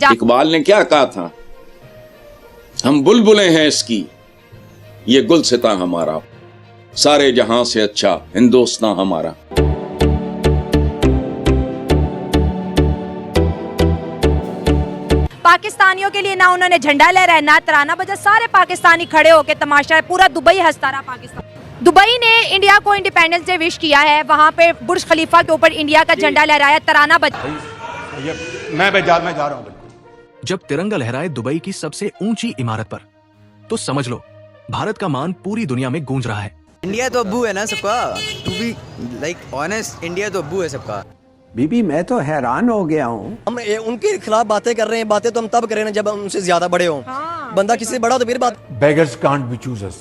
इकबाल ने क्या कहा था, हम बुलबुलें हैं इसकी, ये गुलसिता हमारा, सारे जहां से अच्छा हिंदुस्तान हमारा। पाकिस्तानियों के लिए ना उन्होंने झंडा लहराया ना तराना बजा, सारे पाकिस्तानी खड़े होकर तमाशा है, पूरा दुबई हंसता रहा। पाकिस्तान दुबई ने इंडिया को इंडिपेंडेंस डे विश किया है, वहां पे बुर्ज खलीफा के ऊपर इंडिया का झंडा लहराया, तराना बजा। मैं जा रहा हूँ। जब तिरंगा लहराए दुबई की सबसे ऊंची इमारत पर, तो समझ लो भारत का मान पूरी दुनिया में गूंज रहा है। इंडिया तो अब्बू है ना सबका, to be like honest, India तो अब्बू है सबका। बीबी मैं तो हैरान हो गया हूँ। हम उनके खिलाफ बातें कर रहे हैं, बातें तो हम तब करें ना जब हम उनसे ज्यादा बड़े हों। बंदा किसी से बड़ा हो तो फिर बात। Beggars can't be choosers,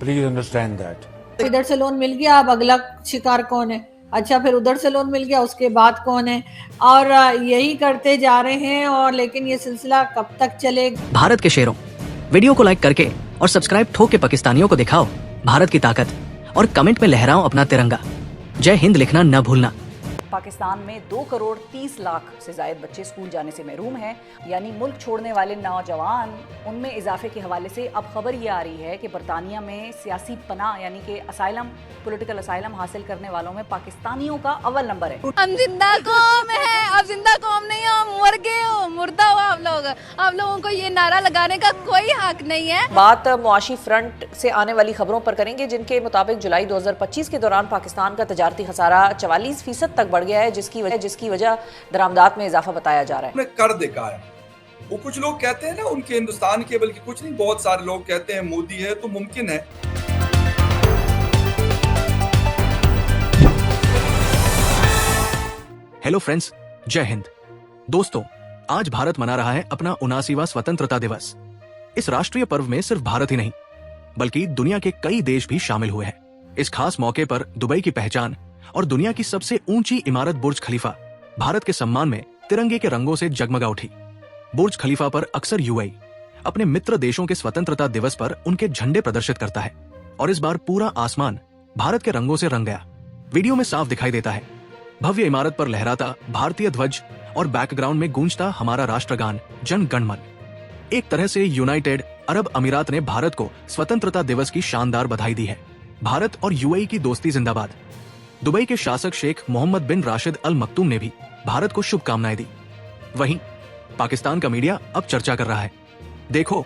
please understand that. इधर से लोन मिल गया, अब अगला शिकार कौन है? अच्छा, फिर उधर से लोन मिल गया, उसके बाद कौन है? और यही करते जा रहे हैं। और लेकिन ये सिलसिला कब तक चलेगा? भारत के शेरों, वीडियो को लाइक करके और सब्सक्राइब ठोक के पाकिस्तानियों को दिखाओ भारत की ताकत, और कमेंट में लहराओ अपना तिरंगा। जय हिंद लिखना न भूलना। पाकिस्तान में 2 करोड़ 30 लाख से ज़ायद बच्चे स्कूल जाने से महरूम हैं, यानी मुल्क छोड़ने वाले नौजवान उनमें इजाफे के हवाले से अब खबर ये आ रही है कि बरतानिया में सियासी पनाह यानी कि असाइलम, पॉलिटिकल असाइलम हासिल करने वालों में पाकिस्तानियों का अव्वल नंबर है। हम जिंदा कौम है, अब जिंदा कौम नहीं हो, मर गए हो, मुर्दा हो आप लोग। आप लोगों को ये नारा लगाने का कोई हक नहीं है। बात मुआशी फ्रंट से आने वाली खबरों पर करेंगे, जिनके मुताबिक जुलाई 2025 के दौरान पाकिस्तान का तजारती खसारा 44% तक बढ़ गया है, जिसकी वजह दरामदात में इजाफा बताया जा रहा है। कर देखा है वो, कुछ लोग कहते हैं ना उनके हिंदुस्तान के, बल्कि कुछ नहीं, बहुत सारे लोग कहते हैं मोदी है तो मुमकिन है। हेलो फ्रेंड्स, जय हिंद। दोस्तों, आज भारत मना रहा है अपना 79वां स्वतंत्रता दिवस। इस राष्ट्रीय पर्व में सिर्फ भारत ही नहीं बल्कि दुनिया के कई देश भी शामिल हुए हैं। इस खास मौके पर दुबई की पहचान और दुनिया की सबसे ऊंची इमारत बुर्ज खलीफा भारत के सम्मान में तिरंगे के रंगों से जगमगा उठी। बुर्ज खलीफा पर अक्सर यूएई अपने मित्र देशों के स्वतंत्रता दिवस पर उनके झंडे प्रदर्शित करता है, और इस बार पूरा आसमान भारत के रंगों से रंग गया। वीडियो में साफ दिखाई देता है भव्य इमारत पर लहराता भारतीय ध्वज और बैकग्राउंड में गूंजता हमारा राष्ट्रगान जन गण मन। एक तरह से यूनाइटेड अरब अमीरात ने भारत को स्वतंत्रता दिवस की शानदार बधाई दी है। भारत और यूएई की दोस्ती जिंदाबाद। दुबई के शासक शेख मोहम्मद बिन राशिद अल मक्तूम ने भी भारत को शुभकामनाएं दी। वहीं पाकिस्तान का मीडिया अब चर्चा कर रहा है, देखो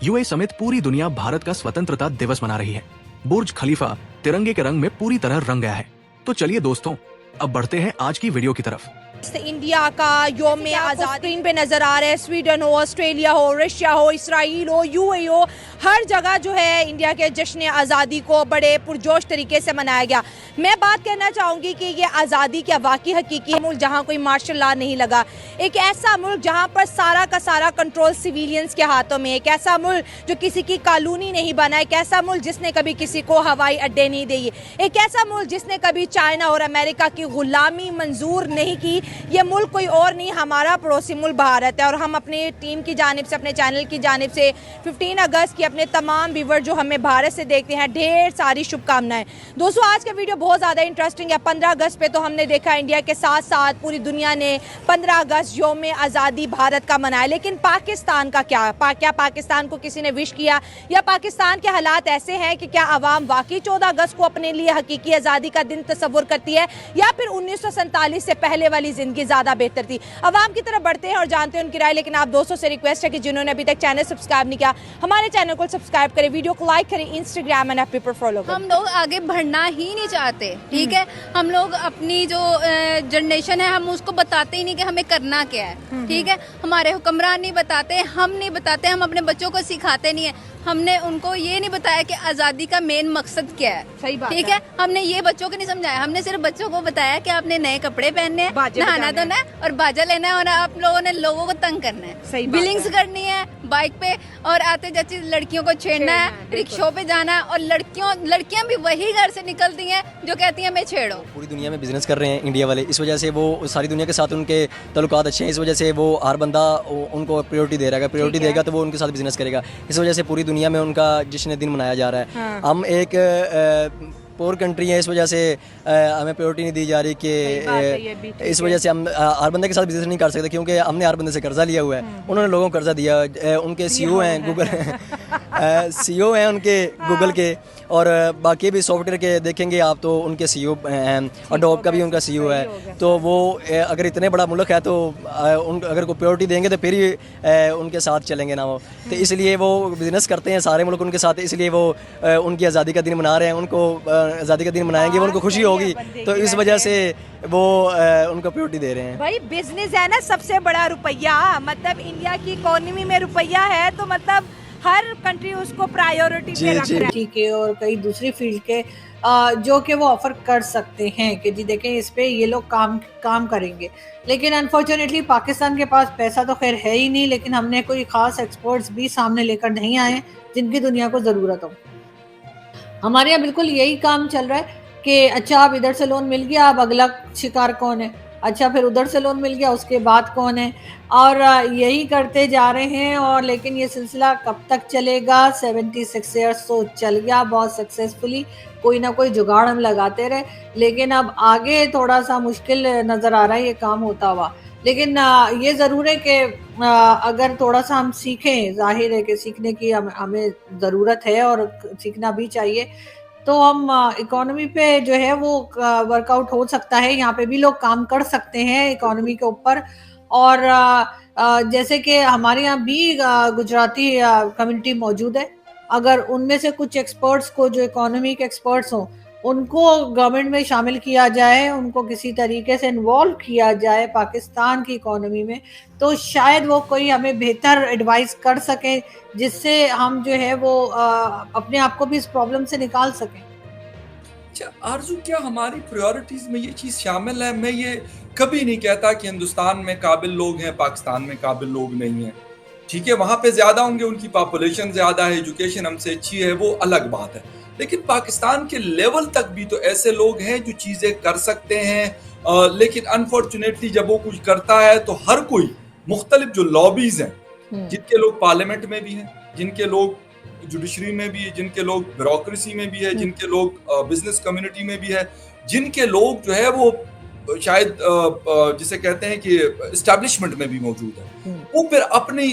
यूएई समेत पूरी दुनिया भारत का स्वतंत्रता दिवस मना रही है। बुर्ज खलीफा तिरंगे के रंग में पूरी तरह रंग गया है। तो चलिए दोस्तों, अब बढ़ते हैं आज की वीडियो की तरफ। इंडिया का यौम आज़ादी स्क्रीन पे नजर आ रहा है। स्वीडन हो, ऑस्ट्रेलिया हो, रशिया हो, इसराइल हो, यूएई हो, हर जगह जो है इंडिया के जश्न आज़ादी को बड़े पुरजोश तरीके से मनाया गया। मैं बात करना चाहूँगी कि ये आज़ादी क्या वाकई हकीकी मुल्क जहाँ कोई मार्शल लॉ नहीं लगा, एक ऐसा मुल्क जहाँ पर सारा का सारा कंट्रोल सिविलियंस के हाथों में, एक ऐसा मुल्क जो किसी की कानूनी नहीं बना, एक ऐसा मुल्क जिसने कभी किसी को हवाई अड्डे नहीं दिए, एक ऐसा मुल्क जिसने कभी चाइना और अमेरिका की गुलामी मंजूर नहीं की। ये मुल्क कोई और नहीं, हमारा पड़ोसी मुल्क भारत है। और हम अपनी टीम की जानिब से, अपने चैनल की जानिब से 15 अगस्त की अपने तमाम व्यूवर जो हमें भारत से देखते हैं, ढेर सारी शुभकामनाएं। दोस्तों, आज का वीडियो बहुत ज़्यादा इंटरेस्टिंग है। 15 अगस्त पे तो हमने देखा इंडिया के साथ साथ पूरी दुनिया ने 15 अगस्त यौम आज़ादी भारत का मनाया, लेकिन पाकिस्तान का क्या? क्या पाकिस्तान को किसी ने विश किया, या पाकिस्तान के हालात ऐसे हैं कि क्या आवाम वाकई 14 अगस्त को अपने लिए हकीकी आज़ादी का दिन तस्वुर करती है, या फिर 1947 से पहले वाली जिंदगी ज्यादा बेहतर थी? आवाम की तरफ बढ़ते हैं और जानते हैं उनकी राय। लेकिन आप दोस्तों से रिक्वेस्ट है कि जिन्होंने अभी तक चैनल सब्सक्राइब नहीं किया, हमारे चैनल को सब्सक्राइब करें, वीडियो को लाइक करें, इंस्टाग्राम एंड एफ पर फॉलो करें। हम लोग आगे बढ़ना ही नहीं चाहते, ठीक है? हम लोग अपनी जो जनरेशन है, हम उसको बताते ही नहीं कि हमें करना क्या है, ठीक है? हमारे हुक्मरान नहीं बताते, हम नहीं बताते, हम अपने बच्चों को सिखाते नहीं है। हमने उनको ये नहीं बताया कि आज़ादी का मेन मकसद क्या है, सही बात ठीक है? हमने ये बच्चों को नहीं समझाया, हमने सिर्फ बच्चों को बताया कि आपने नए कपड़े पहनने हैं, नहाना धोना है और बाजा लेना है, और आप लोगों ने लोगों को तंग करना है, सही बिलिंग्स करनी है बाइक पे, और आते जाते लड़कियों को छेड़ना है, रिक्शों पे जाना है, और लड़कियां भी वही घर से निकलती हैं जो कहती हैं मैं छेड़ो। पूरी दुनिया में बिजनेस कर रहे हैं इंडिया वाले, इस वजह से वो सारी दुनिया के साथ उनके तल्लुकात अच्छे हैं, इस वजह से वो हर बंदा उनको प्रायोरिटी दे रहा है, प्रायोरिटी देगा तो वो उनके साथ बिजनेस करेगा। इस वजह से पूरी दुनिया में उनका जश्न दिन मनाया जा रहा है। हम एक पोर कंट्री है, इस वजह से हमें प्रायोरिटी नहीं दी जा रही कि इस वजह से हम हर बंदे के साथ बिजनेस नहीं कर सकते, क्योंकि हमने हर बंदे से कर्जा लिया हुआ है। उन्होंने लोगों को कर्जा दिया, उनके सीईओ हैं गूगल सीईओ हैं उनके गूगल के, और बाकी भी सॉफ्टवेयर के देखेंगे आप तो उनके सीईओ हैं, अडोब का भी उनका सीईओ है। तो वो अगर इतने बड़ा मुल्क है तो अगर कोई प्रायोरिटी देंगे तो फिर ही उनके साथ चलेंगे ना वो। तो इसलिए वो बिजनेस करते हैं सारे मुल्क उनके साथ, इसलिए वो उनकी आज़ादी का दिन मना रहे हैं। उनको आज़ादी का दिन मनाएंगे, उनको खुशी होगी, तो इस वजह से वो उनको प्रायोरिटी दे रहे हैं। भाई बिजनेस है ना सबसे बड़ा रुपया, मतलब इंडिया की इकोनॉमी में रुपया है तो मतलब हर कंट्री उसको प्रायोरिटी पे रख रहा है। के और कई दूसरी फील्ड के जो कि वो ऑफर कर सकते हैं कि जी देखें इस पे ये लोग काम करेंगे, लेकिन अनफॉर्चुनेटली पाकिस्तान के पास पैसा तो खैर है ही नहीं, लेकिन हमने कोई खास एक्सपर्ट्स भी सामने लेकर नहीं आए जिनकी दुनिया को ज़रूरत हो। हमारे यहाँ बिल्कुल यही काम चल रहा है कि अच्छा अब इधर से लोन मिल गया, अब अगला शिकार कौन है, अच्छा फिर उधर से लोन मिल गया उसके बाद कौन है, और यही करते जा रहे हैं। और लेकिन ये सिलसिला कब तक चलेगा? 76 ईयर्स तो चल गया बहुत सक्सेसफुली, कोई ना कोई जुगाड़ हम लगाते रहे, लेकिन अब आगे थोड़ा सा मुश्किल नज़र आ रहा है ये काम होता हुआ। लेकिन ये ज़रूर है कि अगर थोड़ा सा हम सीखें, जाहिर है कि सीखने की हमें ज़रूरत है और सीखना भी चाहिए, तो हम इकोनॉमी पे जो है वो वर्कआउट हो सकता है। यहाँ पे भी लोग काम कर सकते हैं इकोनॉमी के ऊपर। और जैसे कि हमारे यहाँ भी गुजराती कम्युनिटी मौजूद है, अगर उनमें से कुछ एक्सपर्ट्स को जो इकोनॉमी के एक्सपर्ट्स हों उनको गवर्नमेंट में शामिल किया जाए, उनको किसी तरीके से इन्वॉल्व किया जाए पाकिस्तान की इकोनॉमी में, तो शायद वो कोई हमें बेहतर एडवाइस कर सके जिससे हम जो है वो अपने आप को भी इस प्रॉब्लम से निकाल सकें। अच्छा आरजू, क्या हमारी प्रायोरिटीज में ये चीज़ शामिल है? मैं ये कभी नहीं कहता कि हिंदुस्तान में काबिल लोग हैं, पाकिस्तान में काबिल लोग नहीं हैं। ठीक है, वहाँ पे ज़्यादा होंगे, उनकी पॉपुलेशन ज़्यादा है, एजुकेशन हमसे अच्छी है, वो अलग बात है। लेकिन पाकिस्तान के लेवल तक भी तो ऐसे लोग हैं जो चीज़ें कर सकते हैं, लेकिन अनफॉर्चुनेटली जब वो कुछ करता है तो हर कोई मुख्तलिफ जो लॉबीज हैं, जिनके लोग पार्लियामेंट में भी हैं, जिनके लोग जुडिशरी में भी है, जिनके लोग ब्यूरोक्रेसी में भी है, जिनके लोग बिजनेस कम्युनिटी में भी है, जिनके लोग जो है वो शायद जिसे कहते हैं कि एस्टैब्लिशमेंट में भी मौजूद है, वो फिर अपनी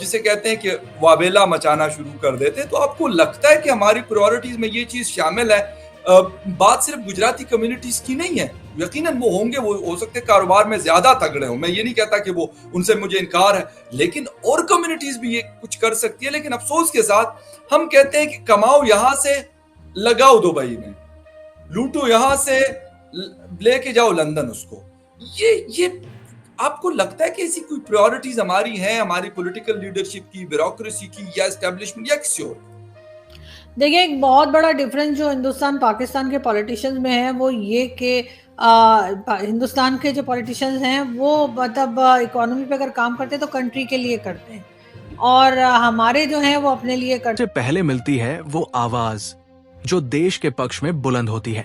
जिसे कहते हैं कि वावेला मचाना शुरू कर देते। तो आपको लगता है कि हमारी प्रायोरिटीज में ये चीज शामिल है? बात सिर्फ गुजराती कम्युनिटीज की नहीं है, यकीनन वो होंगे, वो हो सकते हैं कारोबार में ज्यादा तगड़े हों, मैं ये नहीं कहता कि वो उनसे मुझे इनकार है, लेकिन और कम्युनिटीज भी ये कुछ कर सकती है। लेकिन अफसोस के साथ हम कहते हैं कि कमाओ यहां से, लगाओ दुबई में, लूटो यहां से, लेके जाओ लंदन उसको। ये आपको लगता है कि ऐसी कोई प्रायोरिटीज हमारी हैं, हमारी पॉलिटिकल लीडरशिप की, ब्यूरोक्रेसी की, या एस्टैब्लिशमेंट, या किसी और? देखिए, एक बहुत बड़ा डिफरेंस जो हिंदुस्तान पाकिस्तान के पॉलिटिशियंस में है वो ये कि हिंदुस्तान के जो पॉलिटिशियंस हैं वो मतलब इकोनॉमी पे अगर काम करते हैं तो कंट्री के लिए करते हैं, और हमारे जो हैं वो अपने लिए करते हैं। पहले मिलती है वो आवाज जो देश के पक्ष में बुलंद होती है।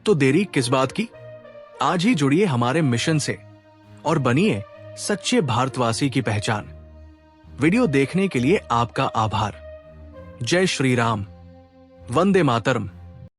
तो देरी किस बात की? आज ही जुड़िए हमारे मिशन से और बनिए सच्चे भारतवासी की पहचान। वीडियो देखने के लिए आपका आभार। जय श्री राम, वंदे मातरम।